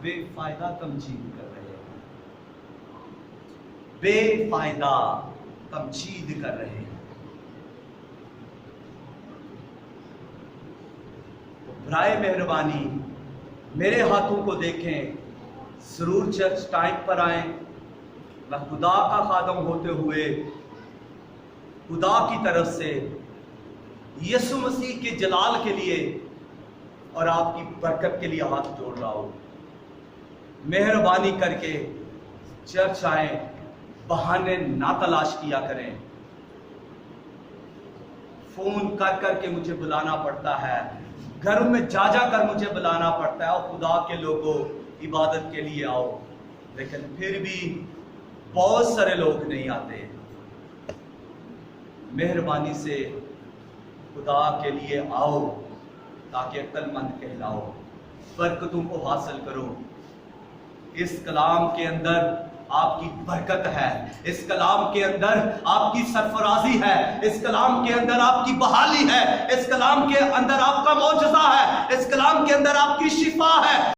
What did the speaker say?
بے فائدہ تمجید کر رہے ہیں، بے فائدہ تمجید کر رہے ہیں۔ تو برائے مہربانی میرے ہاتھوں کو دیکھیں، ضرور چرچ ٹائم پر آئیں، میں خدا کا خادم ہوتے ہوئے خدا کی طرف سے یسوع مسیح کے جلال کے لیے اور آپ کی برکت کے لیے ہاتھ جوڑ رہا ہوں۔ مہربانی کر کے چرچ آئیں، بہانے نہ تلاش کیا کریں۔ فون کر کر کے مجھے بلانا پڑتا ہے، گھر میں جا جا کر مجھے بلانا پڑتا ہے، اور خدا کے لوگوں عبادت کے لیے آؤ، لیکن پھر بھی بہت سارے لوگ نہیں آتے۔ مہربانی سے خدا کے لیے آؤ تاکہ عقل مند کہلاؤ، برکتوں کو حاصل کرو۔ اس کلام کے اندر آپ کی برکت ہے، اس کلام کے اندر آپ کی سرفرازی ہے، اس کلام کے اندر آپ کی بحالی ہے، اس کلام کے اندر آپ کا معجزہ ہے، اس کلام کے اندر آپ کی شفا ہے۔